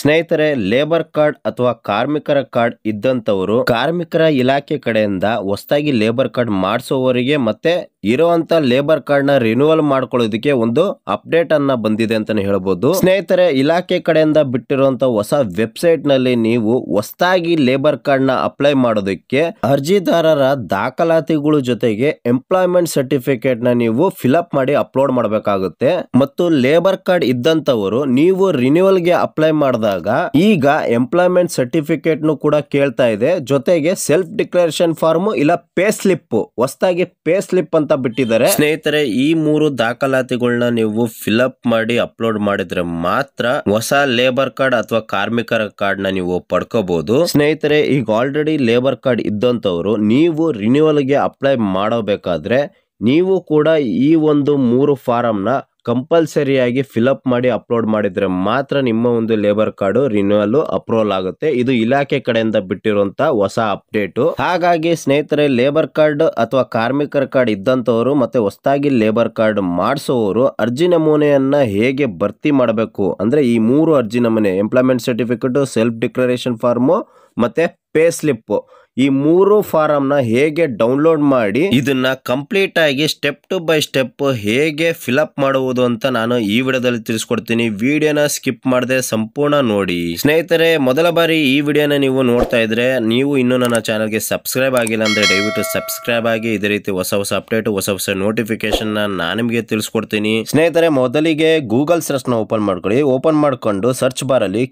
ಸ್ನೇಹಿತರೆ, labour card ಅಥವಾ ಕಾರ್ಮಿಕರ ಕಾರ್ಡ್ ಇದ್ದಂತವರು ಕಾರ್ಮಿಕರ ಇಲಾಖೆ ಕಡೆಯಿಂದ ಹೊಸದಾಗಿ ಲೇಬರ್ ಕಾರ್ಡ್ ಮಾಡಿಸೋವರಿಗೆ ಮತ್ತೆ ಇರುವಂತ ಲೇಬರ್ ಕಾರ್ಡ್ ನ ರಿನ್ಯೂವಲ್ ಮಾಡ್ಕೊಳ್ಳೋದಕ್ಕೆ ಒಂದು ಅಪ್ಡೇಟ್ ಅನ್ನ ಬಂದಿದೆ ಅಂತಾನೆ ಹೇಳ್ಬೋದು. ಸ್ನೇಹಿತರೆ, ಇಲಾಖೆ ಕಡೆಯಿಂದ ಬಿಟ್ಟಿರುವಂತ ಹೊಸ ವೆಬ್ಸೈಟ್ ನಲ್ಲಿ ನೀವು ಹೊಸದಾಗಿ ಲೇಬರ್ ಕಾರ್ಡ್ ನ ಅಪ್ಲೈ ಮಾಡೋದಕ್ಕೆ ಅರ್ಜಿದಾರರ ದಾಖಲಾತಿಗಳ ಜೊತೆಗೆ ಎಂಪ್ಲಾಯ್ಮೆಂಟ್ ಸರ್ಟಿಫಿಕೇಟ್ ನ ನೀವು ಫಿಲ್ಅಪ್ ಮಾಡಿ ಅಪ್ಲೋಡ್ ಮಾಡಬೇಕಾಗುತ್ತೆ. ಮತ್ತು ಲೇಬರ್ ಕಾರ್ಡ್ ಇದ್ದಂತವರು ನೀವು ರಿನ್ಯೂವಲ್ ಗೆ ಅಪ್ಲೈ ಮಾಡಿದಾಗ ಈಗ ಎಂಪ್ಲಾಯ್ಮೆಂಟ್ ಸರ್ಟಿಫಿಕೇಟ್ ನು ಕೂಡ ಕೇಳ್ತಾ ಇದೆ. ಜೊತೆಗೆ ಸೆಲ್ಫ್ ಡಿಕ್ಲರೇಷನ್ ಫಾರ್ಮ್ ಇಲ್ಲ ಪೇ ಸ್ಲಿಪ್, ಹೊಸದಾಗಿ ಪೇ ಸ್ಲಿಪ್ ಅಂತ ಬಿಟ್ಟಿದ್ದಾರೆ. ಸ್ನೇಹಿತರೆ, ಈ ಮೂರು ದಾಖಲಾತಿಗಳನ್ನ ನೀವು ಫಿಲ್ಅಪ್ ಮಾಡಿ ಅಪ್ಲೋಡ್ ಮಾಡಿದ್ರೆ ಮಾತ್ರ ಹೊಸ ಲೇಬರ್ ಕಾರ್ಡ್ ಅಥವಾ ಕಾರ್ಮಿಕರ ಕಾರ್ಡ್ ನ ನೀವು ಪಡ್ಕೋಬಹುದು. ಸ್ನೇಹಿತರೆ, ಈಗ ಆಲ್ರೆಡಿ ಲೇಬರ್ ಕಾರ್ಡ್ ಇದ್ದಂತವರು ನೀವು ರಿನ್ಯೂವಲ್ ಗೆ ಅಪ್ಲೈ ಮಾಡಬೇಕಾದ್ರೆ ನೀವು ಕೂಡ ಈ ಒಂದು ಮೂರು ಫಾರಂ ನ ಕಂಪಲ್ಸರಿಯಾಗಿ ಫಿಲ್ಅಪ್ ಮಾಡಿ ಅಪ್ಲೋಡ್ ಮಾಡಿದ್ರೆ ಮಾತ್ರ ನಿಮ್ಮ ಒಂದು ಲೇಬರ್ ಕಾರ್ಡ್ ರಿನ್ಯೂವಲ್ ಅಪ್ರೂವಲ್ ಆಗುತ್ತೆ. ಇದು ಇಲಾಖೆ ಕಡೆಯಿಂದ ಬಿಟ್ಟಿರುವಂತ ಹೊಸ ಅಪ್ಡೇಟ್. ಹಾಗಾಗಿ ಸ್ನೇಹಿತರೆ, ಲೇಬರ್ ಕಾರ್ಡ್ ಅಥವಾ ಕಾರ್ಮಿಕರ ಕಾರ್ಡ್ ಇದ್ದಂತವರು ಮತ್ತೆ ಹೊಸದಾಗಿ ಲೇಬರ್ ಕಾರ್ಡ್ ಮಾಡಿಸೋರು ಅರ್ಜಿ ನಮೂನೆಯನ್ನ ಹೇಗೆ ಭರ್ತಿ ಮಾಡಬೇಕು ಅಂದ್ರೆ ಈ ಮೂರು ಅರ್ಜಿ ನಮೂನೆ employment certificate, self declaration form ಮತ್ತೆ ಪೇ ಸ್ಲಿಪ್, ಈ ಮೂರು ಫಾರಂ ನ ಹೇಗೆ ಡೌನ್ಲೋಡ್ ಮಾಡಿ ಇದನ್ನ ಕಂಪ್ಲೀಟ್ ಆಗಿ ಸ್ಟೆಪ್ ಟು ಬೈ ಸ್ಟೆಪ್ ಹೇಗೆ ಫಿಲ್ಅಪ್ ಮಾಡುವುದು ಅಂತ ನಾನು ಈ ವಿಡಿಯೋದಲ್ಲಿ ತಿಳಿಸ್ಕೊಡ್ತೀನಿ. ವಿಡಿಯೋನ ಸ್ಕಿಪ್ ಮಾಡದೆ ಸಂಪೂರ್ಣ ನೋಡಿ. ಸ್ನೇಹಿತರೆ, ಮೊದಲ ಬಾರಿ ಈ ವಿಡಿಯೋನ ನೀವು ನೋಡ್ತಾ ಇದ್ರೆ ನೀವು ಇನ್ನೂ ನನ್ನ ಚಾನಲ್ಗೆ ಸಬ್ಸ್ಕ್ರೈಬ್ ಆಗಿಲ್ಲ ಅಂದ್ರೆ ದಯವಿಟ್ಟು ಸಬ್ಸ್ಕ್ರೈಬ್ ಆಗಿ. ಇದೇ ರೀತಿ ಹೊಸ ಹೊಸ ಅಪ್ಡೇಟ್, ಹೊಸ ನೋಟಿಫಿಕೇಶನ್ ನಾನು ನಿಮಗೆ ತಿಳಿಸ್ಕೊಡ್ತೀನಿ. ಸ್ನೇಹಿತರೆ, ಮೊದಲಿಗೆ ಗೂಗಲ್ ಸರ್ಚ್ ನ ಓಪನ್ ಮಾಡ್ಕೊಳ್ಳಿ. ಓಪನ್ ಮಾಡ್ಕೊಂಡು ಸರ್ಚ್ ಬಾರ್ ಅಲ್ಲಿ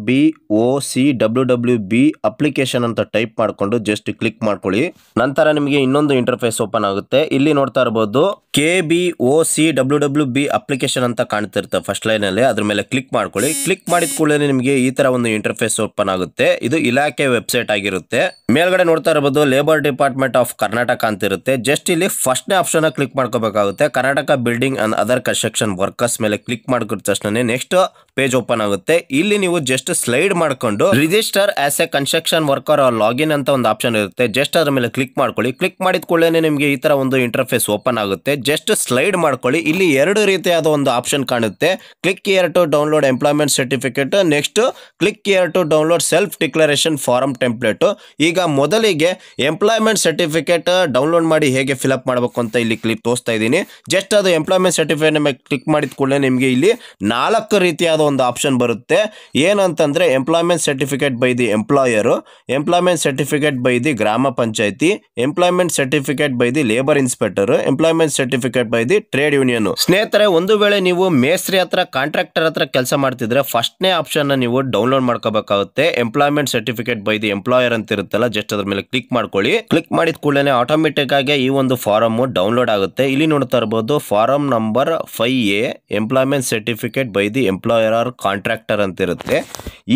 KBOCWWB ಅಪ್ಲಿಕೇಶನ್ ಅಂತ ಟೈಪ್ ಮಾಡ್ಕೊಂಡು ಜಸ್ಟ್ ಕ್ಲಿಕ್ ಮಾಡ್ಕೊಳ್ಳಿ. ನಂತರ ನಿಮಗೆ ಇನ್ನೊಂದು ಇಂಟರ್ಫೇಸ್ ಓಪನ್ ಆಗುತ್ತೆ. ಇಲ್ಲಿ ನೋಡ್ತಾ ಇರಬಹುದು KBOCWWB ಅಪ್ಲಿಕೇಶನ್ ಅಂತ ಕಾಣ್ತಿರುತ್ತೆ ಫಸ್ಟ್ ಲೈನ್ ಅಲ್ಲಿ. ಅದ್ರ ಮೇಲೆ ಕ್ಲಿಕ್ ಮಾಡ್ಕೊಳ್ಳಿ. ಕ್ಲಿಕ್ ಮಾಡಿದ ಕೂಡಲೇ ನಿಮಗೆ ಈ ತರ ಒಂದು ಇಂಟರ್ಫೇಸ್ ಓಪನ್ ಆಗುತ್ತೆ. ಇದು ಇಲಾಖೆ ವೆಬ್ಸೈಟ್ ಆಗಿರುತ್ತೆ. ಮೇಲ್ಗಡೆ ನೋಡ್ತಾ ಇರಬಹುದು ಲೇಬರ್ ಡಿಪಾರ್ಟ್ಮೆಂಟ್ ಆಫ್ ಕರ್ನಾಟಕ ಅಂತ ಇರುತ್ತೆ. ಜಸ್ಟ್ ಇಲ್ಲಿ ಫಸ್ಟ್ ನೇ ಆಪ್ಷನ್ ಕ್ಲಿಕ್ ಮಾಡ್ಕೋಬೇಕಾಗುತ್ತೆ. Karnataka building and other construction workers ಮೇಲೆ ಕ್ಲಿಕ್ ಮಾಡಿದ ತಕ್ಷಣ ನೆಕ್ಸ್ಟ್ ಪೇಜ್ ಓಪನ್ ಆಗುತ್ತೆ. ಇಲ್ಲಿ ನೀವು ಜಸ್ಟ್ ಸ್ಲೈಡ್ ಮಾಡ್ಕೊಂಡು register as A construction worker login ಅಂತ ಒಂದು ಆಪ್ಷನ್ ಇರುತ್ತೆ. ಜಸ್ಟ್ ಅದ್ರ ಮೇಲೆ ಕ್ಲಿಕ್ ಮಾಡ್ಕೊಳ್ಳಿ. ಕ್ಲಿಕ್ ಮಾಡಿದ ಕೂಡಲೇ ನಿಮಗೆ ಈ ತರ ಒಂದು ಇಂಟರ್ಫೇಸ್ ಓಪನ್ ಆಗುತ್ತೆ. ಜಸ್ಟ್ ಸ್ಲೈಡ್ ಮಾಡ್ಕೊಳ್ಳಿ. ಇಲ್ಲಿ ಎರಡು ರೀತಿಯಾದ ಒಂದು ಆಪ್ಷನ್ ಕಾಣುತ್ತೆ. Click here to download employment certificate, next click here to download self declaration form template. ಈಗ ಮೊದಲಿಗೆ ಎಂಪ್ಲಾಯ್ಮೆಂಟ್ ಸರ್ಟಿಫಿಕೇಟ್ ಡೌನ್ಲೋಡ್ ಮಾಡಿ ಹೇಗೆ ಫಿಲ್ಅಪ್ ಮಾಡಬೇಕು ಅಂತ ಇಲ್ಲಿ ಕ್ಲಿಕ್ ತೋರಿಸ್ತಾ ಇದ್ದೀನಿ. ಜಸ್ಟ್ ಅದು ಎಂಪ್ಲಾಯ್ಮೆಂಟ್ ಸರ್ಟಿಫಿಕೇಟ್ ಮೇಲೆ ಕ್ಲಿಕ್ ಮಾಡಿದ ಕೂಡಲೇ ನಿಮಗೆ ಇಲ್ಲಿ 4 ರೀತಿಯಾದ ಒಂದು ಆಪ್ಷನ್ ಬರುತ್ತೆ. ಏನಂತಂದ್ರೆ employment certificate by the employer, employment certificate by the ಗ್ರಾಮ ಪಂಚಾಯತಿ, employment certificate by the labour inspector, employment certificate by the trade union. ಸ್ನೇಹಿತರೆ, ಒಂದು ವೇಳೆ ನೀವು ಮೇಸ್ತ್ರಿ ಹತ್ರ ಕಾಂಟ್ರಾಕ್ಟರ್ ಹತ್ರ ಕೆಲಸ ಮಾಡ್ತಿದ್ರೆ ಫಸ್ಟ್ ನೇ ಆಪ್ಷನ್ ನೀವು ಡೌನ್ಲೋಡ್ ಮಾಡ್ಕೋಬೇಕಾಗುತ್ತೆ. Employment certificate by the employer ಅಂತ ಇರುತ್ತಲ್ಲ, ಜಸ್ಟ್ ಅದ್ರ ಮೇಲೆ ಕ್ಲಿಕ್ ಮಾಡ್ಕೊಳ್ಳಿ. ಕ್ಲಿಕ್ ಮಾಡಿದ ಕೂಡಲೇ ಆಟೋಮೆಟಿಕ್ ಆಗಿ ಈ ಒಂದು ಫಾರಂ ಡೌನ್ಲೋಡ್ ಆಗುತ್ತೆ. ಇಲ್ಲಿ ನೋಡ್ತಾ ಇರಬಹುದು form number 5A employment certificate by the employer or contractor ಅಂತ ಇರುತ್ತೆ.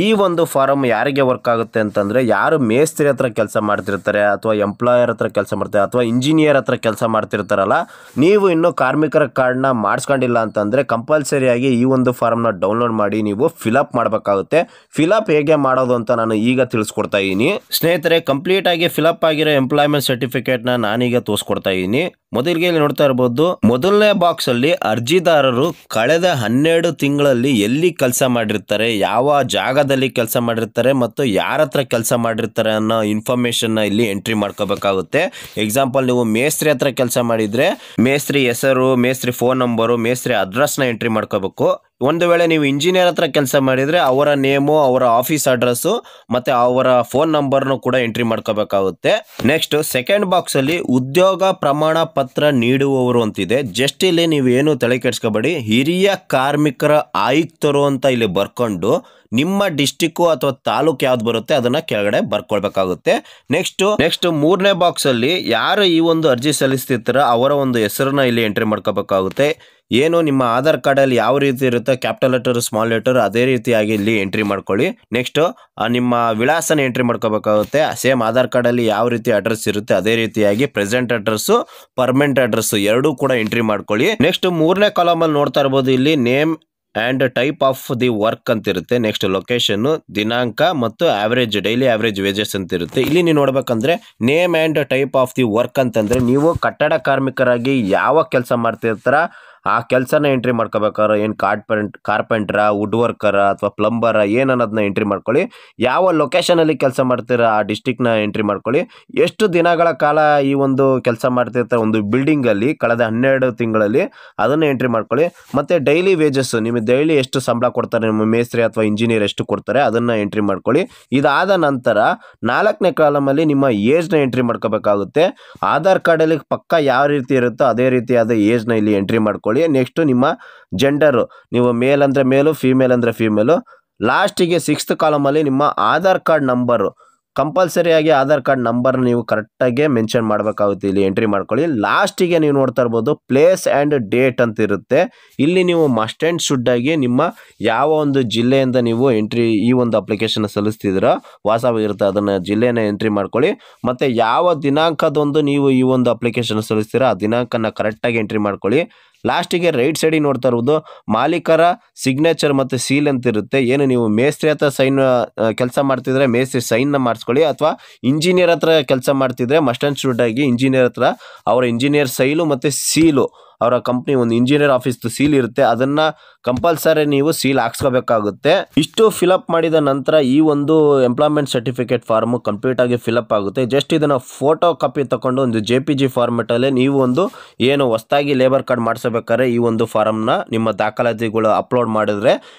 ಈ ಒಂದು ಫಾರಂ ಯಾರಿಗೆ ವರ್ಕ್ ಆಗುತ್ತೆ ಅಂತಂದ್ರೆ ಯಾರು ಮೇಸ್ತ್ರಿ ಹತ್ರ ಕೆಲಸ ಮಾಡ್ತಿರ್ತಾರೆ ಅಥವಾ ಎಂಪ್ಲಾಯರ್ ಹತ್ರ ಕೆಲಸ ಮಾಡ್ತಾರೆ ಅಥವಾ ಇಂಜಿನಿಯರ್ ಹತ್ರ ಕೆಲಸ ಮಾಡ್ತಿರ್ತಾರಲ್ಲ, ನೀವು ಇನ್ನು ಕಾರ್ಮಿಕರ ಕಾರ್ಡ್ ನ ಮಾಡಿಸ್ಕೊಂಡಿಲ್ಲ ಅಂತಂದ್ರೆ ಕಂಪಲ್ಸರಿ ಆಗಿ ಈ ಒಂದು ಫಾರಂ ನ ಡೌನ್ಲೋಡ್ ಮಾಡಿ ನೀವು ಫಿಲ್ಅಪ್ ಮಾಡಬೇಕಾಗುತ್ತೆ. ಫಿಲ್ಅಪ್ ಹೇಗೆ ಮಾಡೋದು ಅಂತ ನಾನು ಈಗ ತಿಳಿಸ್ಕೊಡ್ತಾ ಇದ್ದೀನಿ. ಸ್ನೇಹಿತರೆ, ಕಂಪ್ಲೀಟ್ ಆಗಿ ಫಿಲ್ಅಪ್ ಆಗಿರೋ ಎಂಪ್ಲಾಯ್ಮೆಂಟ್ ಸರ್ಟಿಫಿಕೇಟ್ ನ ನಾನೀಗ ತೋರಿಸ್ಕೊಡ್ತಾ ಇದ್ದೀನಿ. ಮೊದಲಿಗೆ ಇಲ್ಲಿ ನೋಡ್ತಾ ಇರಬಹುದು ಮೊದಲನೇ ಬಾಕ್ಸ್ ಅಲ್ಲಿ ಅರ್ಜಿದಾರರು ಕಳೆದ 12 ತಿಂಗಳಲ್ಲಿ ಎಲ್ಲಿ ಕೆಲಸ ಮಾಡಿರ್ತಾರೆ, ಯಾವ ಜಾಗದಲ್ಲಿ ಕೆಲಸ ಮಾಡಿರ್ತಾರೆ ಮತ್ತು ಯಾರ ಹತ್ರ ಕೆಲಸ ಮಾಡಿರ್ತಾರೆ ಅನ್ನೋ ಇನ್ಫಾರ್ಮೇಶನ್ ಇಲ್ಲಿ ಎಂಟ್ರಿ ಮಾಡ್ಕೋಬೇಕಾಗುತ್ತೆ. ಎಕ್ಸಾಂಪಲ್, ನೀವು ಮೇಸ್ತ್ರಿ ಹತ್ರ ಕೆಲಸ ಮಾಡಿದ್ರೆ ಮೇಸ್ತ್ರಿ ಹೆಸರು, ಮೇಸ್ತ್ರಿ ಫೋನ್ ನಂಬರು, ಮೇಸ್ತ್ರಿ ಅಡ್ರೆಸ್ ನ ಎಂಟ್ರಿ ಮಾಡ್ಕೋಬೇಕು. ಒಂದು ವೇಳೆ ನೀವು ಇಂಜಿನಿಯರ್ ಹತ್ರ ಕೆಲಸ ಮಾಡಿದ್ರೆ ಅವರ ನೇಮು, ಅವರ ಆಫೀಸ್ ಅಡ್ರೆಸ್ ಮತ್ತೆ ಅವರ ಫೋನ್ ನಂಬರ್ನು ಕೂಡ ಎಂಟ್ರಿ ಮಾಡ್ಕೋಬೇಕಾಗುತ್ತೆ. ನೆಕ್ಸ್ಟ್ ಸೆಕೆಂಡ್ ಬಾಕ್ಸ್ ಅಲ್ಲಿ ಉದ್ಯೋಗ ಪ್ರಮಾಣ ಪತ್ರ ನೀಡುವವರು ಅಂತಿದೆ. ಜಸ್ಟ್ ಇಲ್ಲಿ ನೀವು ಏನು ತಲೆ ಕೆಡಿಸ್ಕೋಬೇಡಿ, ಹಿರಿಯ ಕಾರ್ಮಿಕರ ಆಯುಕ್ತರು ಅಂತ ಇಲ್ಲಿ ಬರ್ಕೊಂಡು ನಿಮ್ಮ ಡಿಸ್ಟಿಕ್ ಅಥವಾ ತಾಲೂಕು ಯಾವ್ದು ಬರುತ್ತೆ ಅದನ್ನ ಕೆಳಗಡೆ ಬರ್ಕೊಳ್ಬೇಕಾಗುತ್ತೆ. ನೆಕ್ಸ್ಟ್ ಮೂರನೇ ಬಾಕ್ಸ್ ಅಲ್ಲಿ ಯಾರು ಈ ಒಂದು ಅರ್ಜಿ ಸಲ್ಲಿಸ್ತಿರ್ತಾರ ಅವರ ಒಂದು ಹೆಸರನ್ನ ಇಲ್ಲಿ ಎಂಟ್ರಿ ಮಾಡ್ಕೋಬೇಕಾಗುತ್ತೆ. ಏನು ನಿಮ್ಮ ಆಧಾರ್ ಕಾರ್ಡ್ ಅಲ್ಲಿ ಯಾವ ರೀತಿ ಇರುತ್ತೆ, ಕ್ಯಾಪಿಟಲ್ ಲೆಟರ್, ಸ್ಮಾಲ್ ಲೆಟರ್, ಅದೇ ರೀತಿಯಾಗಿ ಇಲ್ಲಿ ಎಂಟ್ರಿ ಮಾಡ್ಕೊಳ್ಳಿ. ನೆಕ್ಸ್ಟ್ ನಿಮ್ಮ ವಿಳಾಸನ ಎಂಟ್ರಿ ಮಾಡ್ಕೋಬೇಕಾಗುತ್ತೆ. ಸೇಮ್ ಆಧಾರ್ ಕಾರ್ಡ್ ಅಲ್ಲಿ ಯಾವ ರೀತಿ ಅಡ್ರೆಸ್ ಇರುತ್ತೆ ಅದೇ ರೀತಿಯಾಗಿ ಪ್ರೆಸೆಂಟ್ ಅಡ್ರೆಸ್, ಪರ್ಮನೆಂಟ್ ಅಡ್ರೆಸ್ ಎರಡೂ ಕೂಡ ಎಂಟ್ರಿ ಮಾಡ್ಕೊಳ್ಳಿ. ನೆಕ್ಸ್ಟ್ ಮೂರನೇ ಕಾಲಮ್ ಅಲ್ಲಿ ನೋಡ್ತಾ ಇರಬಹುದು ಇಲ್ಲಿ name and type of the work ಅಂತ ಇರುತ್ತೆ. ನೆಕ್ಸ್ಟ್ ಲೊಕೇಶನ್, ದಿನಾಂಕ ಮತ್ತು ಆವರೇಜ್ ಡೈಲಿ ಆವರೇಜ್ ವೇಜಸ್ ಅಂತ ಇರುತ್ತೆ. ಇಲ್ಲಿ ನೀವು ನೋಡ್ಬೇಕಂದ್ರೆ name and type of the work ಅಂತಂದ್ರೆ ನೀವು ಕಟ್ಟಡ ಕಾರ್ಮಿಕರಾಗಿ ಯಾವ ಕೆಲಸ ಮಾಡ್ತಿರ್ತಾರ ಆ ಕೆಲಸನ ಎಂಟ್ರಿ ಮಾಡ್ಕೋಬೇಕಾದ್ರೆ ಏನು ಕಾರ್ಪೆಂಟ್ರ, ವುಡ್ ವರ್ಕರ ಅಥವಾ ಪ್ಲಂಬರ ಏನು ಅನ್ನೋದನ್ನ ಎಂಟ್ರಿ ಮಾಡ್ಕೊಳ್ಳಿ. ಯಾವ ಲೊಕೇಶನಲ್ಲಿ ಕೆಲಸ ಮಾಡ್ತೀರಾ ಆ ಡಿಸ್ಟಿಕ್ನ ಎಂಟ್ರಿ ಮಾಡ್ಕೊಳ್ಳಿ. ಎಷ್ಟು ದಿನಗಳ ಕಾಲ ಈ ಒಂದು ಕೆಲಸ ಮಾಡ್ತಿರ್ತಾರೆ ಒಂದು ಬಿಲ್ಡಿಂಗಲ್ಲಿ ಕಳೆದ 12 ತಿಂಗಳಲ್ಲಿ ಅದನ್ನು ಎಂಟ್ರಿ ಮಾಡ್ಕೊಳ್ಳಿ. ಮತ್ತು ಡೈಲಿ ವೇಜಸ್, ನಿಮಗೆ ಡೈಲಿ ಎಷ್ಟು ಸಂಬಳ ಕೊಡ್ತಾರೆ, ನಿಮ್ಮ ಮೇಸ್ತ್ರಿ ಅಥವಾ ಇಂಜಿನಿಯರ್ ಎಷ್ಟು ಕೊಡ್ತಾರೆ ಅದನ್ನು ಎಂಟ್ರಿ ಮಾಡ್ಕೊಳ್ಳಿ. ಇದಾದ ನಂತರ 4ನೇ ಕಾಲಮಲ್ಲಿ ನಿಮ್ಮ ಏಜ್ನ ಎಂಟ್ರಿ ಮಾಡ್ಕೋಬೇಕಾಗುತ್ತೆ. ಆಧಾರ್ ಕಾರ್ಡಲ್ಲಿ ಪಕ್ಕ ಯಾವ ರೀತಿ ಇರುತ್ತೋ ಅದೇ ರೀತಿಯಾದ ಏಜ್ನ ಇಲ್ಲಿ ಎಂಟ್ರಿ ಮಾಡ್ಕೊಳ್ಳಿ. ನೆಕ್ಸ್ಟು ನಿಮ್ಮ ಜೆಂಡರು, ನೀವು ಮೇಲ್ ಅಂದರೆ ಮೇಲು, ಫೀಮೇಲ್ ಅಂದರೆ ಫೀಮೇಲು. ಲಾಸ್ಟಿಗೆ 6th ಕಾಲಮಲ್ಲಿ ನಿಮ್ಮ ಆಧಾರ್ ಕಾರ್ಡ್ ನಂಬರು, ಕಂಪಲ್ಸರಿಯಾಗಿ ಆಧಾರ್ ಕಾರ್ಡ್ ನಂಬರ್ ನೀವು ಕರೆಕ್ಟಾಗಿ ಮೆನ್ಷನ್ ಮಾಡಬೇಕಾಗುತ್ತೆ, ಇಲ್ಲಿ ಎಂಟ್ರಿ ಮಾಡ್ಕೊಳ್ಳಿ. ಲಾಸ್ಟಿಗೆ ನೀವು ನೋಡ್ತಾ ಇರ್ಬೋದು ಪ್ಲೇಸ್ ಆ್ಯಂಡ್ ಡೇಟ್ ಅಂತ ಇರುತ್ತೆ. ಇಲ್ಲಿ ನೀವು ಮಸ್ಟ್ ಆ್ಯಂಡ್ ಶುಡ್ ಆಗಿ ನಿಮ್ಮ ಯಾವ ಒಂದು ಜಿಲ್ಲೆಯಿಂದ ನೀವು ಎಂಟ್ರಿ ಈ ಒಂದು ಅಪ್ಲಿಕೇಶನ್ ಸಲ್ಲಿಸ್ತಿದ್ದೀರೋ ವಾಸವಾಗಿರುತ್ತೆ ಅದನ್ನು ಜಿಲ್ಲೆನ ಎಂಟ್ರಿ ಮಾಡ್ಕೊಳ್ಳಿ. ಮತ್ತು ಯಾವ ದಿನಾಂಕದೊಂದು ನೀವು ಈ ಒಂದು ಅಪ್ಲಿಕೇಶನ್ ಸಲ್ಲಿಸ್ತೀರೋ ಆ ದಿನಾಂಕನ ಕರೆಕ್ಟಾಗಿ ಎಂಟ್ರಿ ಮಾಡ್ಕೊಳ್ಳಿ. ಲಾಸ್ಟಿಗೆ ರೈಟ್ ಸೈಡಿಗೆ ನೋಡ್ತಾ ಇರ್ಬೋದು ಮಾಲೀಕರ ಸಿಗ್ನೇಚರ್ ಮತ್ತು ಸೀಲ್ ಅಂತ ಇರುತ್ತೆ. ಏನು ನೀವು ಮೇಸ್ತ್ರಿ ಹತ್ರ ಸೈನ್ ಕೆಲಸ ಮಾಡ್ತಿದ್ರೆ ಮೇಸ್ತ್ರಿ ಸೈನ್ನ ಮಾಡಿಸ್ಕೊಳ್ಳಿ, ಅಥವಾ ಇಂಜಿನಿಯರ್ ಹತ್ರ ಕೆಲಸ ಮಾಡ್ತಿದ್ರೆ ಮಸ್ಟ್ ಆ್ಯಂಡ್ ಶುಡ್ ಆಗಿ ಇಂಜಿನಿಯರ್ ಹತ್ರ ಅವರ ಇಂಜಿನಿಯರ್ ಸೈಲು ಮತ್ತು ಸೀಲು, ಅವರ ಕಂಪ್ನಿ ಒಂದು ಇಂಜಿನಿಯರ್ ಆಫೀಸ್ದು ಸೀಲ್ ಇರುತ್ತೆ, ಅದನ್ನು ಕಂಪಲ್ಸರಿ ನೀವು ಸೀಲ್ ಹಾಕ್ಸ್ಕೋಬೇಕಾಗುತ್ತೆ. ಇಷ್ಟು ಫಿಲಪ್ ಮಾಡಿದ ನಂತರ ಈ ಒಂದು ಎಂಪ್ಲಾಯ್ಮೆಂಟ್ ಸರ್ಟಿಫಿಕೇಟ್ ಫಾರ್ಮು ಕಂಪ್ಲೀಟ್ ಆಗಿ ಫಿಲಪ್ ಆಗುತ್ತೆ. ಜಸ್ಟ್ ಇದನ್ನು ಫೋಟೋ ಕಾಪಿ ತಗೊಂಡು ಒಂದು JPG ಫಾರ್ಮೆಟಲ್ಲೇ ನೀವು ಒಂದು ಏನು ಹೊಸದಾಗಿ ಲೇಬರ್ ಕಾರ್ಡ್ ಮಾಡಿಸಬೇಕಾದ್ರೆ ಈ ಒಂದು ಫಾರಮ್ನ ನಿಮ್ಮ ದಾಖಲಾತಿಗಳು ಅಪ್ಲೋಡ್ ಮಾಡಿದ್ರೆ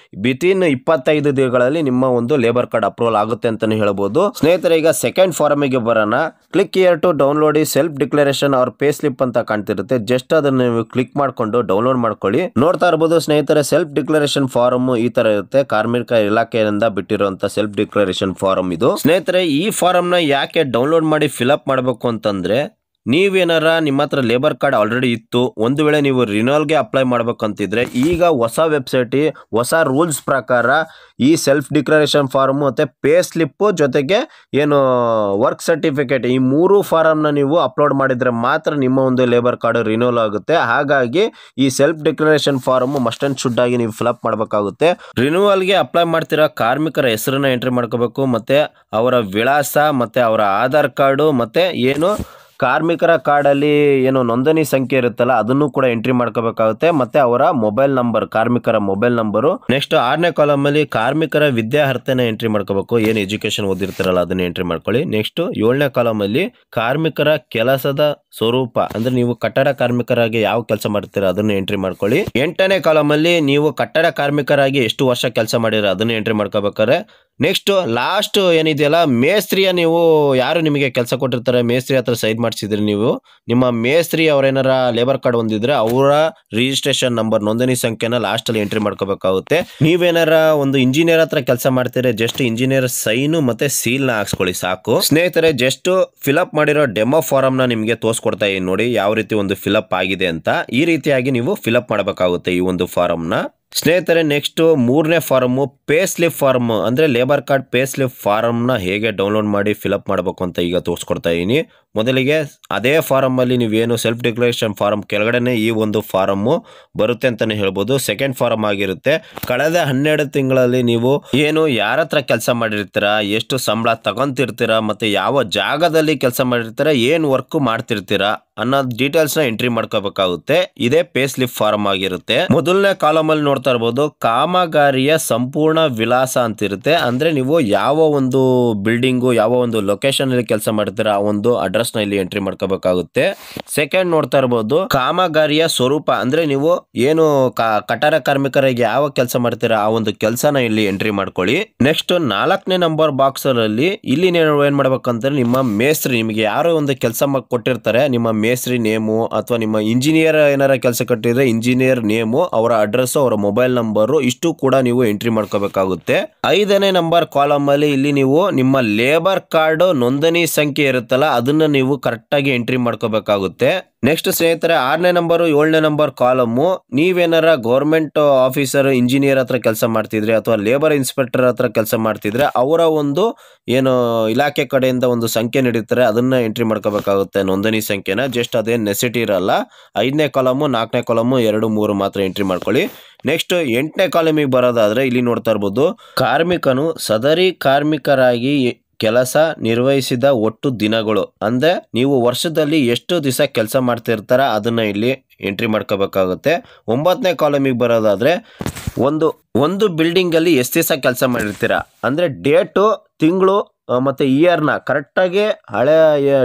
ವಿತಿನ್ 25 ದಿನಗಳಲ್ಲಿ ನಿಮ್ಮ ಒಂದು ಲೇಬರ್ ಕಾರ್ಡ್ ಅಪ್ರೂವಲ್ ಆಗುತ್ತೆ ಅಂತಲೇ ಹೇಳ್ಬೋದು. ಸ್ನೇಹಿತರೆ, ಈಗ ಸೆಕೆಂಡ್ ಫಾರಮಿಗೆ ಬರೋಣ. ಕ್ಲಿಕ್ ಹಿಯರ್ ಟು ಡೌನ್ಲೋಡ್ ಈ self declaration or pay slip ಅಂತ ಕಾಣ್ತಿರುತ್ತೆ. ಜಸ್ಟ್ ಅದನ್ನು ನೀವು ಕ್ಲಿಕ್ ಮಾಡಿಕೊಂಡು ಡೌನ್ಲೋಡ್ ಮಾಡ್ಕೊಳ್ಳಿ. ನೋಡ್ತಾ ಇರ್ಬೋದು ಸ್ನೇಹಿತರೆ, ಸೆಲ್ಫ್ ಡಿಕ್ಲರೇಷನ್ ಫಾರಮ್ ಈ ತರ ಇರುತ್ತೆ. ಕಾರ್ಮಿಕ ಇಲಾಖೆಯಿಂದ ಬಿಟ್ಟಿರುವಂತ ಸೆಲ್ಫ್ ಡಿಕ್ಲರೇಷನ್ ಫಾರಮ್ ಇದು. ಸ್ನೇಹಿತರೆ, ಈ ಫಾರಮ್ ನ ಯಾಕೆ ಡೌನ್ಲೋಡ್ ಮಾಡಿ ಫಿಲಪ್ ಮಾಡಬೇಕು ಅಂತಂದ್ರೆ, ನೀವೇನಾರ ನಿಮ್ಮ ಹತ್ರ ಲೇಬರ್ ಕಾರ್ಡ್ ಆಲ್ರೆಡಿ ಇತ್ತು, ಒಂದು ವೇಳೆ ನೀವು ರಿನೋಲ್ಗೆ ಅಪ್ಲೈ ಮಾಡ್ಬೇಕಂತಿದ್ರೆ ಈಗ ಹೊಸ ವೆಬ್ಸೈಟ್ ಹೊಸ ರೂಲ್ಸ್ ಪ್ರಕಾರ ಈ ಸೆಲ್ಫ್ ಡಿಕ್ಲರೇಷನ್ ಫಾರ್ಮ್ ಮತ್ತು ಪೇ ಸ್ಲಿಪ್ಪು ಜೊತೆಗೆ ಏನು ವರ್ಕ್ ಸರ್ಟಿಫಿಕೇಟ್ ಈ 3 ಫಾರಮ್ನ ನೀವು ಅಪ್ಲೋಡ್ ಮಾಡಿದರೆ ಮಾತ್ರ ನಿಮ್ಮ ಒಂದು ಲೇಬರ್ ಕಾರ್ಡ್ ರಿನೋಲ್ ಆಗುತ್ತೆ. ಹಾಗಾಗಿ ಈ self declaration form must and should ಆಗಿ ನೀವು ಫಿಲಪ್ ಮಾಡಬೇಕಾಗುತ್ತೆ. ರಿನ್ಯೂವಲ್ಗೆ ಅಪ್ಲೈ ಮಾಡ್ತಿರೋ ಕಾರ್ಮಿಕರ ಹೆಸರನ್ನ ಎಂಟ್ರಿ ಮಾಡ್ಕೋಬೇಕು, ಮತ್ತು ಅವರ ವಿಳಾಸ ಮತ್ತು ಅವರ ಆಧಾರ್ ಕಾರ್ಡು ಮತ್ತು ಏನು ಕಾರ್ಮಿಕರ ಕಾರ್ಡಲ್ಲಿ ಏನು ನೋಂದಣಿ ಸಂಖ್ಯೆ ಇರುತ್ತಲ್ಲ ಅದನ್ನು ಕೂಡ ಎಂಟ್ರಿ ಮಾಡ್ಕೋಬೇಕಾಗುತ್ತೆ. ಮತ್ತೆ ಅವರ ಮೊಬೈಲ್ ನಂಬರ್, ಕಾರ್ಮಿಕರ ಮೊಬೈಲ್ ನಂಬರು. ನೆಕ್ಸ್ಟ್ 6ನೇ ಕಾಲಮಲ್ಲಿ ಕಾರ್ಮಿಕರ ವಿದ್ಯಾರ್ಹತೆನ ಎಂಟ್ರಿ ಮಾಡ್ಕೋಬೇಕು, ಏನು ಎಜುಕೇಶನ್ ಓದಿರ್ತಾರಲ್ಲ ಅದನ್ನ ಎಂಟ್ರಿ ಮಾಡ್ಕೊಳ್ಳಿ. ನೆಕ್ಸ್ಟ್ 7ನೇ ಕಾಲಮಲ್ಲಿ ಕಾರ್ಮಿಕರ ಕೆಲಸದ ಸ್ವರೂಪ, ಅಂದ್ರೆ ನೀವು ಕಟ್ಟಡ ಕಾರ್ಮಿಕರಾಗಿ ಯಾವ ಕೆಲಸ ಮಾಡ್ತೀರಾ ಅದನ್ನು ಎಂಟ್ರಿ ಮಾಡ್ಕೊಳ್ಳಿ. 8ನೇ ಕಾಲಮಲ್ಲಿ ನೀವು ಕಟ್ಟಡ ಕಾರ್ಮಿಕರಾಗಿ ಎಷ್ಟು ವರ್ಷ ಕೆಲಸ ಮಾಡಿರ ಅದನ್ನು ಎಂಟ್ರಿ ಮಾಡ್ಕೋಬೇಕಾದ್ರೆ. ನೆಕ್ಸ್ಟ್ ಲಾಸ್ಟ್ ಏನಿದೆಯಲ್ಲ ಮೇಸ್ತ್ರಿಯ, ನೀವು ಯಾರು ನಿಮಗೆ ಕೆಲಸ ಕೊಟ್ಟಿರ್ತಾರೆ ಮೇಸ್ತ್ರಿ ಹತ್ರ ಸೈನ್ ಮಾಡಿಸಿದ್ರಿ, ನೀವು ನಿಮ್ಮ ಮೇಸ್ತ್ರಿ ಅವ್ರೇನಾರ ಲೇಬರ್ ಕಾರ್ಡ್ ಹೊಂದಿದ್ರೆ ಅವರ ರಿಜಿಸ್ಟ್ರೇಷನ್ ನಂಬರ್, ನೋಂದಣಿ ಸಂಖ್ಯೆನ ಲಾಸ್ಟ್ ಅಲ್ಲಿ ಎಂಟ್ರಿ ಮಾಡ್ಕೋಬೇಕಾಗುತ್ತೆ. ನೀವೇನಾರ ಒಂದು ಇಂಜಿನಿಯರ್ ಹತ್ರ ಕೆಲಸ ಮಾಡ್ತೀರಾ, ಜಸ್ಟ್ ಇಂಜಿನಿಯರ್ ಸೈನು ಮತ್ತೆ ಸೀಲ್ ನ ಹಾಕ್ಸ್ಕೊಳ್ಳಿ ಸಾಕು. ಸ್ನೇಹಿತರೆ, ಜಸ್ಟ್ ಫಿಲಪ್ ಮಾಡಿರೋ ಡೆಮೋ ಫಾರಮ್ ನ ನಿಮಗೆ ತೋರಿಸ್ಕೊಡ್ತಾ ಇದೀನಿ ನೋಡಿ ಯಾವ ರೀತಿ ಒಂದು ಫಿಲಪ್ ಆಗಿದೆ ಅಂತ. ಈ ರೀತಿಯಾಗಿ ನೀವು ಫಿಲಪ್ ಮಾಡಬೇಕಾಗುತ್ತೆ ಈ ಒಂದು ಫಾರಮ್ ನ. ಸ್ನೇಹಿತರೆ, ನೆಕ್ಸ್ಟ್ 3ನೇ ಫಾರಮ್ ಪೇ ಸ್ಲಿಪ್ ಫಾರ್ಮ್, ಅಂದ್ರೆ labour card pay slip form ನ ಹೇಗೆ ಡೌನ್ಲೋಡ್ ಮಾಡಿ ಫಿಲಪ್ ಮಾಡಬೇಕು ಅಂತ ಈಗ ತೋರಿಸ್ಕೊಡ್ತಾ ಇದೀನಿ. ಮೊದಲಿಗೆ ಅದೇ ಫಾರಮ್ ಅಲ್ಲಿ ನೀವೇನು ಸೆಲ್ಫ್ ಡಿಕ್ಲರೇಷನ್ ಫಾರಮ್ ಕೆಳಗಡೆನೆ ಈ ಒಂದು ಫಾರಮ್ ಬರುತ್ತೆ ಅಂತಾನೆ ಹೇಳ್ಬೋದು. ಸೆಕೆಂಡ್ ಫಾರಮ್ ಆಗಿರುತ್ತೆ. ಕಳೆದ 12 ತಿಂಗಳಲ್ಲಿ ನೀವು ಏನು ಯಾರ ಹತ್ರ ಕೆಲಸ ಮಾಡಿರ್ತೀರಾ, ಎಷ್ಟು ಸಂಬಳ ತಗೊಂತಿರ್ತೀರಾ, ಮತ್ತೆ ಯಾವ ಜಾಗದಲ್ಲಿ ಕೆಲಸ ಮಾಡಿರ್ತೀರಾ, ಏನ್ ವರ್ಕ್ ಮಾಡ್ತಿರ್ತೀರಾ ಅನ್ನೋ ಡೀಟೇಲ್ಸ್ ನ ಎಂಟ್ರಿ ಮಾಡ್ಕೋಬೇಕಾಗುತ್ತೆ. ಇದೇ ಪೇ ಸ್ಲಿಪ್ ಫಾರಮ್ ಆಗಿರುತ್ತೆ. ಮೊದಲನೇ ಕಾಲಮ್ ಅಲ್ಲಿ ನೋಡ್ತಾ ಇರಬಹುದು ಕಾಮಗಾರಿಯ ಸಂಪೂರ್ಣ ವಿಳಾಸ ಅಂತ ಇರುತ್ತೆ. ಅಂದ್ರೆ ನೀವು ಯಾವ ಒಂದು ಬಿಲ್ಡಿಂಗು ಯಾವ ಒಂದು ಲೊಕೇಶನ್ ಅಲ್ಲಿ ಕೆಲಸ ಮಾಡ್ತೀರಾ ಆ ಒಂದು ಅಡ್ರೆಸ್ ನ ಇಲ್ಲಿ ಎಂಟ್ರಿ ಮಾಡ್ಕೋಬೇಕಾಗುತ್ತೆ. ಸೆಕೆಂಡ್ ನೋಡ್ತಾ ಇರಬಹುದು ಕಾಮಗಾರಿಯ ಸ್ವರೂಪ, ಅಂದ್ರೆ ನೀವು ಏನು ಕಟ್ಟಡ ಕಾರ್ಮಿಕರಿಗೆ ಯಾವ ಕೆಲಸ ಮಾಡ್ತೀರಾ ಆ ಒಂದು ಕೆಲಸನ ಇಲ್ಲಿ ಎಂಟ್ರಿ ಮಾಡ್ಕೊಳ್ಳಿ. ನೆಕ್ಸ್ಟ್ 4ನೇ ನಂಬರ್ ಬಾಕ್ಸ್ ಅಲ್ಲಿ ಇಲ್ಲಿ ನೀವು ಏನ್ ಮಾಡ್ಬೇಕಂದ್ರೆ ನಿಮ್ಮ ಮೇಸ್ತ್ರಿ, ನಿಮಗೆ ಯಾರೋ ಒಂದು ಕೆಲಸ ಕೊಟ್ಟಿರ್ತಾರೆ, ನಿಮ್ಮ ಮೇಸ್ತ್ರಿ ನೇಮು ಅಥವಾ ನಿಮ್ಮ ಇಂಜಿನಿಯರ್ ಏನಾರ ಕೆಲಸ ಕಟ್ಟಿದ್ರೆ ಇಂಜಿನಿಯರ್ ನೇಮು, ಅವರ ಅಡ್ರೆಸ್, ಅವರ ಮೊಬೈಲ್ ನಂಬರು, ಇಷ್ಟು ಕೂಡ ನೀವು ಎಂಟ್ರಿ ಮಾಡ್ಕೋಬೇಕಾಗುತ್ತೆ. 5ನೇ ನಂಬರ್ ಕಾಲಮ್ ಅಲ್ಲಿ ಇಲ್ಲಿ ನೀವು ನಿಮ್ಮ ಲೇಬರ್ ಕಾರ್ಡ್ ನೋಂದಣಿ ಸಂಖ್ಯೆ ಇರುತ್ತಲ್ಲ ಅದನ್ನ ನೀವು ಕರೆಕ್ಟ್ ಆಗಿ ಎಂಟ್ರಿ ಮಾಡ್ಕೋಬೇಕಾಗುತ್ತೆ. ನೆಕ್ಸ್ಟ್ ಸ್ನೇಹಿತರೆ, 6ನೇ ನಂಬರ್ 7ನೇ ನಂಬರ್ ಕಾಲಮು ನೀವೇನಾರ ಗೌರ್ಮೆಂಟ್ ಆಫೀಸರ್ ಇಂಜಿನಿಯರ್ ಹತ್ರ ಕೆಲಸ ಮಾಡ್ತಿದ್ರೆ ಅಥವಾ ಲೇಬರ್ ಇನ್ಸ್ಪೆಕ್ಟರ್ ಹತ್ರ ಕೆಲಸ ಮಾಡ್ತಿದ್ರೆ ಅವರ ಒಂದು ಏನು ಇಲಾಖೆ ಕಡೆಯಿಂದ ಒಂದು ಸಂಖ್ಯೆ ನೀಡಿರ್ತಾರೆ ಅದನ್ನ ಎಂಟ್ರಿ ಮಾಡ್ಕೋಬೇಕಾಗುತ್ತೆ, ನೋಂದಣಿ ಸಂಖ್ಯೆನ. ಜಸ್ಟ್ ಅದೇನು ನೆಸಿಟಿ ಇರಲ್ಲ. 5ನೇ ಕಾಲಮು 4ನೇ ಕಾಲಮು 2, 3 ಮಾತ್ರ ಎಂಟ್ರಿ ಮಾಡ್ಕೊಳ್ಳಿ. ನೆಕ್ಸ್ಟ್ 8ನೇ ಕಾಲಮಿಗೆ ಬರೋದಾದ್ರೆ ಇಲ್ಲಿ ನೋಡ್ತಾ ಇರ್ಬೋದು ಕಾರ್ಮಿಕನು ಸದರಿ ಕಾರ್ಮಿಕರಾಗಿ ಕೆಲಸ ನಿರ್ವಹಿಸಿದ ಒಟ್ಟು ದಿನಗಳು ಅಂದ್ರೆ ನೀವು ವರ್ಷದಲ್ಲಿ ಎಷ್ಟು ದಿವಸ ಕೆಲಸ ಮಾಡ್ತಿರ್ತಾರ ಅದನ್ನ ಇಲ್ಲಿ ಎಂಟ್ರಿ ಮಾಡ್ಕೋಬೇಕಾಗುತ್ತೆ. 9ನೇ ಕಾಲಮಿಗೆ ಬರೋದಾದ್ರೆ ಒಂದು ಬಿಲ್ಡಿಂಗ್ ಅಲ್ಲಿ ಎಷ್ಟು ದಿವಸ ಕೆಲಸ ಮಾಡಿರ್ತೀರಾ ಅಂದ್ರೆ ಡೇಟು, ತಿಂಗಳು ಮತ್ತೆ ಇಯರ್ನ ಕರೆಕ್ಟಾಗಿ ಹಳೆ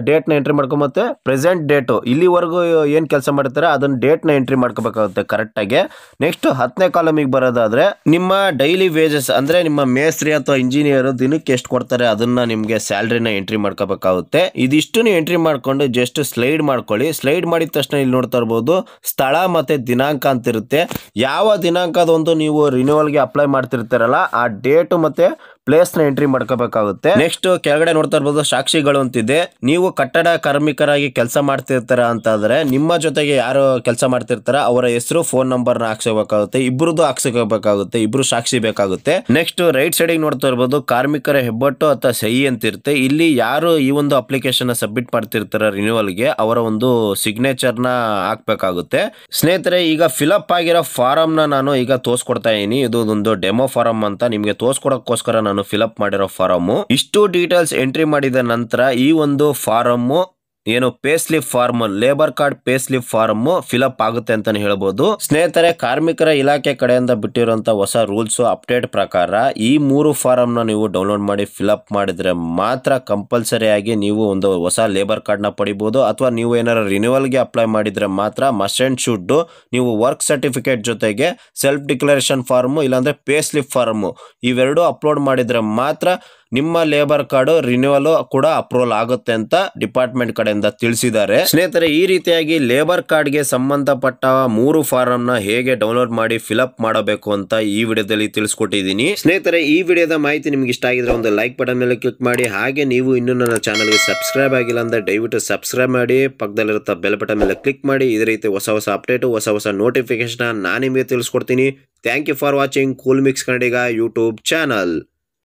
ಡೇಟ್ನ ಎಂಟ್ರಿ ಮಾಡ್ಕೊಂಬತ್ತೆ ಪ್ರೆಸೆಂಟ್ ಡೇಟು ಇಲ್ಲಿವರೆಗೂ ಏನು ಕೆಲಸ ಮಾಡ್ತಾರೆ ಅದನ್ನ ಡೇಟ್ನ ಎಂಟ್ರಿ ಮಾಡ್ಕೋಬೇಕಾಗುತ್ತೆ ಕರೆಕ್ಟಾಗಿ. ನೆಕ್ಸ್ಟ್ 10ನೇ ಕಾಲಮಿಗೆ ಬರೋದಾದ್ರೆ ನಿಮ್ಮ ಡೈಲಿ ವೇಜಸ್ ಅಂದ್ರೆ ನಿಮ್ಮ ಮೇಸ್ತ್ರಿ ಅಥವಾ ಇಂಜಿನಿಯರ್ ದಿನಕ್ಕೆ ಎಷ್ಟು ಕೊಡ್ತಾರೆ ಅದನ್ನ ನಿಮಗೆ ಸ್ಯಾಲ್ರಿನ ಎಂಟ್ರಿ ಮಾಡ್ಕೋಬೇಕಾಗುತ್ತೆ. ಇದಿಷ್ಟು ಎಂಟ್ರಿ ಮಾಡ್ಕೊಂಡು ಜಸ್ಟ್ ಸ್ಲೈಡ್ ಮಾಡ್ಕೊಳ್ಳಿ. ಸ್ಲೈಡ್ ಮಾಡಿದ ತಕ್ಷಣ ಇಲ್ಲಿ ನೋಡ್ತಾ ಇರ್ಬೋದು ಸ್ಥಳ ಮತ್ತೆ ದಿನಾಂಕ ಅಂತ ಇರುತ್ತೆ. ಯಾವ ದಿನಾಂಕದೊಂದು ನೀವು ರಿನ್ಯೂವಲ್ಗೆ ಅಪ್ಲೈ ಮಾಡ್ತಿರ್ತಾರಲ್ಲ ಆ ಡೇಟು ಮತ್ತೆ ಪ್ಲೇಸ್ ನ ಎಂಟ್ರಿ ಮಾಡ್ಕೋಬೇಕಾಗುತ್ತೆ. ನೆಕ್ಸ್ಟ್ ಕೆಳಗಡೆ ನೋಡ್ತಾ ಇರ್ಬೋದು ಸಾಕ್ಷಿಗಳು ಅಂತಿದೆ. ನೀವು ಕಟ್ಟಡ ಕಾರ್ಮಿಕರಾಗಿ ಕೆಲಸ ಮಾಡ್ತಿರ್ತಾರ ಅಂತಂದ್ರೆ ನಿಮ್ಮ ಜೊತೆಗೆ ಯಾರು ಕೆಲಸ ಮಾಡ್ತಿರ್ತಾರ ಅವರ ಹೆಸರು, ಫೋನ್ ನಂಬರ್ ನ ಹಾಕ್ಸೋಬೇಕಾಗುತ್ತೆ. ಇಬ್ರದ್ದು ಹಾಕ್ಸೋಬೇಕಾಗುತ್ತೆ, ಇಬ್ರು ಸಾಕ್ಷಿ ಬೇಕಾಗುತ್ತೆ. ನೆಕ್ಸ್ಟ್ ರೈಟ್ ಸೈಡ್ ನೋಡ್ತಾ ಇರ್ಬೋದು ಕಾರ್ಮಿಕರ ಹೆಬ್ಬಟ್ಟು ಅಥವಾ ಸಹಿ ಅಂತ ಇರುತ್ತೆ. ಇಲ್ಲಿ ಯಾರು ಈ ಒಂದು ಅಪ್ಲಿಕೇಶನ್ ಸಬ್ಮಿಟ್ ಮಾಡ್ತಿರ್ತಾರ ರಿನ್ಯೂವಲ್ಗೆ ಅವರ ಒಂದು ಸಿಗ್ನೇಚರ್ ನ ಹಾಕ್ಬೇಕಾಗುತ್ತೆ. ಸ್ನೇಹಿತರೆ, ಈಗ ಫಿಲಪ್ ಆಗಿರೋ ಫಾರಂ ನ ನಾನು ಈಗ ತೋರಿಸ್ಕೊಡ್ತಾ ಇದೀನಿ. ಇದು ಒಂದು ಡೆಮೋ ಫಾರಂ ಅಂತ ನಿಮ್ಗೆ ತೋರಿಸ್ಕೊಡಕ್ಕೋಸ್ಕರ ನಾನು ಫಿಲಪ್ ಮಾಡಿರೋ ಫಾರಮ್. ಇಷ್ಟು ಡೀಟೇಲ್ಸ್ ಎಂಟ್ರಿ ಮಾಡಿದ ನಂತರ ಈ ಒಂದು ಫಾರಮ್ ಏನು pay slip form, labour card pay slip form fill up ಆಗುತ್ತೆ ಅಂತಾನೆ ಹೇಳ್ಬೋದು. ಸ್ನೇಹಿತರೆ, ಕಾರ್ಮಿಕರ ಇಲಾಖೆ ಕಡೆಯಿಂದ ಬಿಟ್ಟಿರುವಂತ ಹೊಸ ರೂಲ್ಸ್ ಅಪ್ಡೇಟ್ ಪ್ರಕಾರ ಈ 3 ಫಾರಂ ನ ನೀವು ಡೌನ್ಲೋಡ್ ಮಾಡಿ ಫಿಲಪ್ ಮಾಡಿದ್ರೆ ಮಾತ್ರ ಕಂಪಲ್ಸರಿ ಆಗಿ ನೀವು ಒಂದು ಹೊಸ ಲೇಬರ್ ಕಾರ್ಡ್ ನ ಪಡಿಬಹುದು. ಅಥವಾ ನೀವು ಏನಾರ ರಿನ್ಯೂವಲ್ ಗೆ ಅಪ್ಲೈ ಮಾಡಿದ್ರೆ ಮಾತ್ರ ಮಸ್ಟ್ ಅಂಡ್ ಶುಡ್ ನೀವು ವರ್ಕ್ ಸರ್ಟಿಫಿಕೇಟ್ ಜೊತೆಗೆ ಸೆಲ್ಫ್ ಡಿಕ್ಲರೇಷನ್ ಫಾರ್ಮ್ ಇಲ್ಲಾಂದ್ರೆ ಪೇ ಸ್ಲಿಪ್ ಫಾರ್ಮ್ ಇವೆರಡು ಅಪ್ಲೋಡ್ ಮಾಡಿದ್ರೆ ಮಾತ್ರ ನಿಮ್ಮ ಲೇಬರ್ ಕಾರ್ಡ್ ರಿನ್ಯೂವಲ್ ಕೂಡ ಅಪ್ರೂವಲ್ ಆಗುತ್ತೆ ಅಂತ ಡಿಪಾರ್ಟ್ಮೆಂಟ್ ಕಡೆಯಿಂದ ತಿಳಿಸಿದ್ದಾರೆ. ಸ್ನೇಹಿತರೆ, ಈ ರೀತಿಯಾಗಿ ಲೇಬರ್ ಕಾರ್ಡ್ ಗೆ ಸಂಬಂಧಪಟ್ಟ 3 ಫಾರಂ ನ ಹೇಗೆ ಡೌನ್ಲೋಡ್ ಮಾಡಿ ಫಿಲಪ್ ಮಾಡಬೇಕು ಅಂತ ಈ ವಿಡಿಯೋದಲ್ಲಿ ತಿಳಿಸ್ಕೊಟ್ಟಿದ್ದೀನಿ. ಸ್ನೇಹಿತರೆ, ಈ ವಿಡಿಯೋದ ಮಾಹಿತಿ ನಿಮ್ಗೆ ಇಷ್ಟ ಆಗಿದ್ರೆ ಒಂದು ಲೈಕ್ ಬಟನ್ ಮೇಲೆ ಕ್ಲಿಕ್ ಮಾಡಿ. ಹಾಗೆ ನೀವು ಇನ್ನೂ ನನ್ನ ಚಾನಲ್ಗೆ ಸಬ್ಸ್ಕ್ರೈಬ್ ಆಗಿಲ್ಲ ಅಂದ್ರೆ ದಯವಿಟ್ಟು ಸಬ್ಸ್ಕ್ರೈಬ್ ಮಾಡಿ, ಪಕ್ಕದಲ್ಲಿರೋ ಬೆಲ್ ಬಟನ್ ಮೇಲೆ ಕ್ಲಿಕ್ ಮಾಡಿ. ಇದೇ ರೀತಿ ಹೊಸ ಅಪ್ಡೇಟ್, ಹೊಸ ನೋಟಿಫಿಕೇಶನ್ ನಾನು ನಿಮಗೆ ತಿಳಿಸ್ಕೊಡ್ತೀನಿ. Thank you for watching Cool Mix Kannadiga YouTube channel.